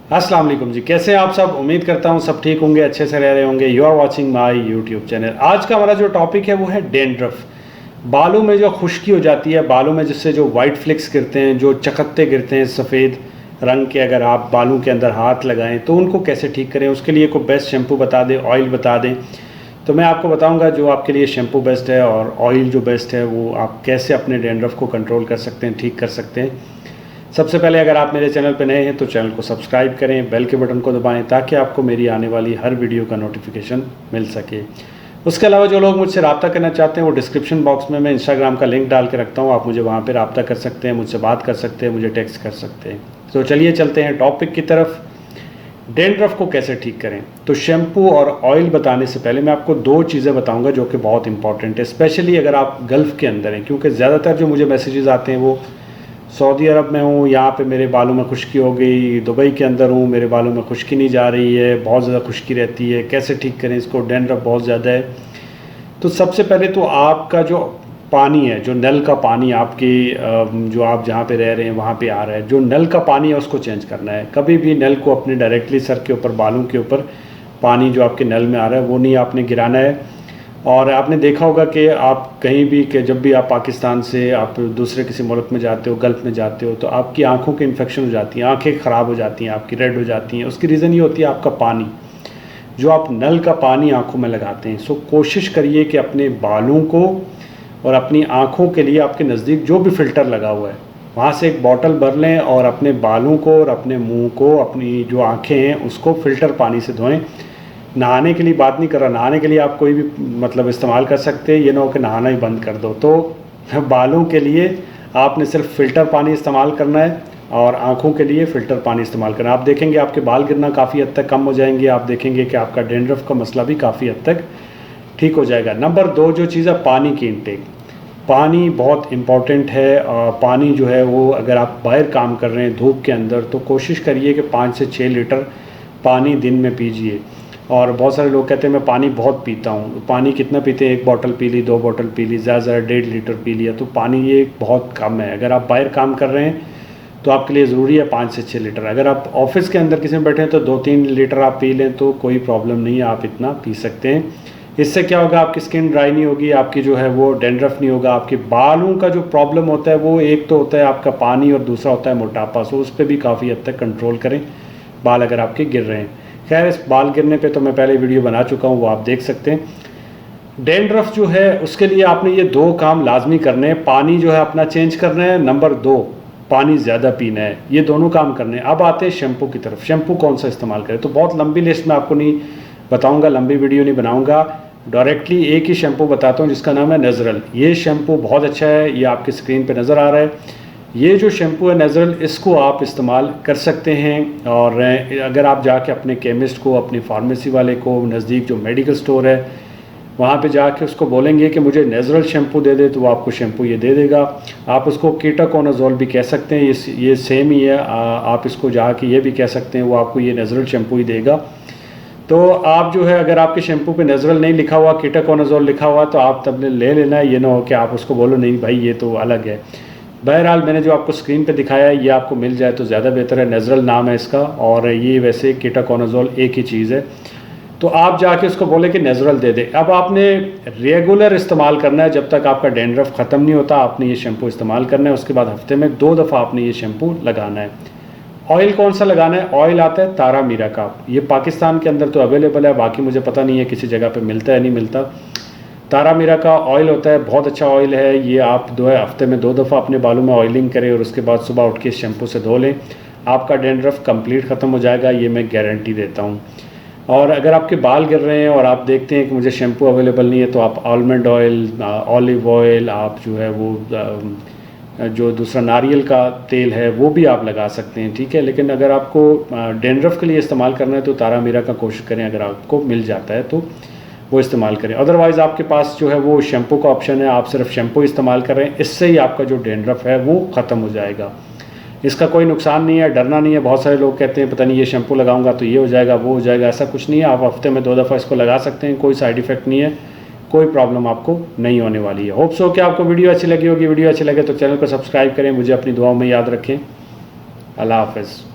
अस्सलाम वालेकुम जी, कैसे हैं आप सब। उम्मीद करता हूँ सब ठीक होंगे, अच्छे से रह रहे होंगे। You are watching my YouTube channel. आज का हमारा जो टॉपिक है वो है डैंड्रफ। बालों में जो खुश्की हो जाती है, बालों में जिससे जो वाइट फ्लिक्स गिरते हैं, जो चकत्ते गिरते हैं सफ़ेद रंग के, अगर आप बालों के अंदर हाथ लगाएं तो उनको कैसे ठीक करें, उसके लिए कोई बेस्ट शैम्पू बता दें, ऑयल बता दें। तो मैं आपको बताऊंगा जो आपके लिए शैम्पू बेस्ट है और ऑयल जो बेस्ट है वो आप कैसे अपने डैंड्रफ को कंट्रोल कर सकते हैं, ठीक कर सकते हैं। सबसे पहले अगर आप मेरे चैनल पर नए हैं तो चैनल को सब्सक्राइब करें, बेल के बटन को दबाएं ताकि आपको मेरी आने वाली हर वीडियो का नोटिफिकेशन मिल सके। उसके अलावा जो लोग मुझसे रब्ता करना चाहते हैं वो डिस्क्रिप्शन बॉक्स में मैं इंस्टाग्राम का लिंक डाल के रखता हूँ, आप मुझे वहाँ पर रब्ता कर सकते हैं, मुझसे बात कर सकते हैं, मुझे टेक्स्ट कर सकते हैं। तो चलिए चलते हैं टॉपिक की तरफ। डैंड्रफ को कैसे ठीक करें। तो शैम्पू और ऑयल बताने से पहले मैं आपको दो चीज़ें बताऊंगा जो कि बहुत इंपॉर्टेंट है, स्पेशली अगर आप गल्फ़ के अंदर हैं, क्योंकि ज़्यादातर जो मुझे मैसेजेस आते हैं वो सऊदी अरब में हूँ, यहाँ पे मेरे बालों में खुश्की हो गई, दुबई के अंदर हूँ, मेरे बालों में खुश्की नहीं जा रही है, बहुत ज़्यादा खुश्की रहती है, कैसे ठीक करें इसको, डैंड्रफ बहुत ज़्यादा है। तो सबसे पहले तो आपका जो पानी है, जो नल का पानी आपकी जो आप जहाँ पे रह रहे हैं वहाँ पे आ रहा है, जो नल का पानी है उसको चेंज करना है। कभी भी नल को अपने डायरेक्टली सर के ऊपर, बालों के ऊपर पानी जो आपके नल में आ रहा है वो नहीं आपने गिराना है। और आपने देखा होगा कि आप कहीं भी कि जब भी आप पाकिस्तान से आप दूसरे किसी मुल्क में जाते हो, गल्फ़ में जाते हो, तो आपकी आँखों की इन्फेक्शन हो जाती हैं, आँखें ख़राब हो जाती हैं, आपकी रेड हो जाती हैं। उसकी रीज़न ये होती है आपका पानी, जो आप नल का पानी आँखों में लगाते हैं। सो कोशिश करिए कि अपने बालों को और अपनी आँखों के लिए आपके नज़दीक जो भी फ़िल्टर लगा हुआ है वहाँ से एक बॉटल भर लें और अपने बालों को और अपने मुंह को, अपनी जो आँखें हैं उसको फ़िल्टर पानी से धोएं। नहाने के लिए बात नहीं कर रहा, नहाने के लिए आप कोई भी मतलब इस्तेमाल कर सकते हैं, ये ना हो कि नहाना ही बंद कर दो। तो बालों के लिए आपने सिर्फ फ़िल्टर पानी इस्तेमाल करना है और आँखों के लिए फ़िल्टर पानी इस्तेमाल करना है। आप देखेंगे आपके बाल गिरना काफ़ी हद तक कम हो जाएंगे, आप देखेंगे कि आपका डैंड्रफ का मसला भी काफ़ी हद तक ठीक हो जाएगा। नंबर 2 जो चीज़ है, पानी की इंटेक। पानी बहुत इम्पॉर्टेंट है। पानी जो है वो अगर आप बाहर काम कर रहे हैं धूप के अंदर तो कोशिश करिए कि 5 से 6 लीटर पानी दिन में पीजिए। और बहुत सारे लोग कहते हैं मैं पानी बहुत पीता हूँ। पानी कितना पीते हैं? 1 बॉटल पी ली, 2 बॉटल पी ली, ज़्यादा 1.5 लीटर पी लिया, तो पानी ये बहुत कम है। अगर आप बाहर काम कर रहे हैं तो आपके लिए ज़रूरी है 5 से 6 लीटर। अगर आप ऑफिस के अंदर किसी में बैठे हैं तो 2-3 लीटर आप पी लें तो कोई प्रॉब्लम नहीं है, आप इतना पी सकते हैं। इससे क्या होगा, आपकी स्किन ड्राई नहीं होगी, आपकी जो है वो डैंड्रफ नहीं होगा। आपके बालों का जो प्रॉब्लम होता है वो एक तो होता है आपका पानी और दूसरा होता है मोटापा। सो उस पर भी काफ़ी हद तक कंट्रोल करें बाल अगर आपके गिर रहे हैं। खैर, इस बाल गिरने पे तो मैं पहले वीडियो बना चुका हूँ, वो आप देख सकते हैं। डैंड्रफ जो है उसके लिए आपने ये 2 काम लाजमी करने हैं। पानी जो है अपना चेंज करना है, नंबर 2 पानी ज़्यादा पीना है। ये दोनों काम करने हैं। अब आते हैं शैम्पू की तरफ। शैम्पू कौन सा इस्तेमाल करें? तो बहुत लंबी लिस्ट में आपको नहीं बताऊँगा, लंबी वीडियो नहीं बनाऊँगा, डायरेक्टली एक ही शैम्पू बताता हूँ जिसका नाम है नेचुरल। ये शैम्पू बहुत अच्छा है, ये आपकी स्क्रीन पे नज़र आ रहा है। ये जो शैम्पू है नेचुरल, इसको आप इस्तेमाल कर सकते हैं। और अगर आप जाके अपने केमिस्ट को, अपनी फार्मेसी वाले को, नज़दीक जो मेडिकल स्टोर है वहाँ पे जाके उसको बोलेंगे कि मुझे नेचुरल शैम्पू दे दे, तो वो आपको शैम्पू ये दे देगा। आप उसको कीटोकोनाज़ोल भी कह सकते हैं, ये सेम ही है। आप इसको जाके ये भी कह सकते हैं, वो आपको ये नेचुरल शैम्पू ही देगा। तो आप जो है अगर आपके शैम्पू पे नेचुरल नहीं लिखा हुआ, कीटोकोनाज़ोल लिखा हुआ, तो आप तब ले लेना है। ये ना हो कि आप उसको बोलो नहीं भाई ये तो अलग है। बहरहाल मैंने जो आपको स्क्रीन पे दिखाया है ये आपको मिल जाए तो ज़्यादा बेहतर है। नेचुरल नाम है इसका और ये वैसे कीटोकोनाज़ोल एक ही चीज़ है। तो आप जाके उसको बोले कि नेचुरल दे दे। अब आपने रेगुलर इस्तेमाल करना है, जब तक आपका डैंड्रफ ख़त्म नहीं होता आपने ये शैम्पू इस्तेमाल करना है। उसके बाद हफ्ते में 2 दफ़ा आपने ये शैम्पू लगाना है। ऑयल कौन सा लगाना है? ऑयल आता है तारा मीरा का। ये पाकिस्तान के अंदर तो अवेलेबल है, बाकी मुझे पता नहीं है किसी जगह पे मिलता है नहीं मिलता। तारा मीरा का ऑयल होता है, बहुत अच्छा ऑयल है ये। आप हफ्ते में 2 दफ़ा अपने बालों में ऑयलिंग करें और उसके बाद सुबह उठ के शैम्पू से धो लें, आपका डैंड्रफ कंप्लीट ख़त्म हो जाएगा, ये मैं गारंटी देता हूँ। और अगर आपके बाल गिर रहे हैं और आप देखते हैं कि मुझे शैम्पू अवेलेबल नहीं है तो आप आलमंड ऑयल, ऑलिव ऑयल, आप जो है वो जो दूसरा नारियल का तेल है वो भी आप लगा सकते हैं, ठीक है। लेकिन अगर आपको डैंड्रफ के लिए इस्तेमाल करना है तो तारा मीरा का कोशिश करें, अगर आपको मिल जाता है तो वो इस्तेमाल करें। अदरवाइज़ आपके पास जो है वो शैम्पू का ऑप्शन है, आप सिर्फ शैम्पू इस्तेमाल कर रहे हैं, इससे ही आपका जो डैंड्रफ है वो ख़त्म हो जाएगा। इसका कोई नुकसान नहीं है, डरना नहीं है। बहुत सारे लोग कहते हैं पता नहीं ये शैम्पू लगाऊंगा तो ये हो जाएगा वो हो जाएगा, ऐसा कुछ नहीं है। आप हफ्ते में 2 दफ़ा इसको लगा सकते हैं, कोई साइड इफ़ेक्ट नहीं है, कोई प्रॉब्लम आपको नहीं होने वाली है। होप सो कि आपको वीडियो अच्छी लगी होगी। वीडियो अच्छी लगे तो चैनल को सब्सक्राइब करें, मुझे अपनी दुआओं में याद रखें। अल्लाह हाफ़िज़।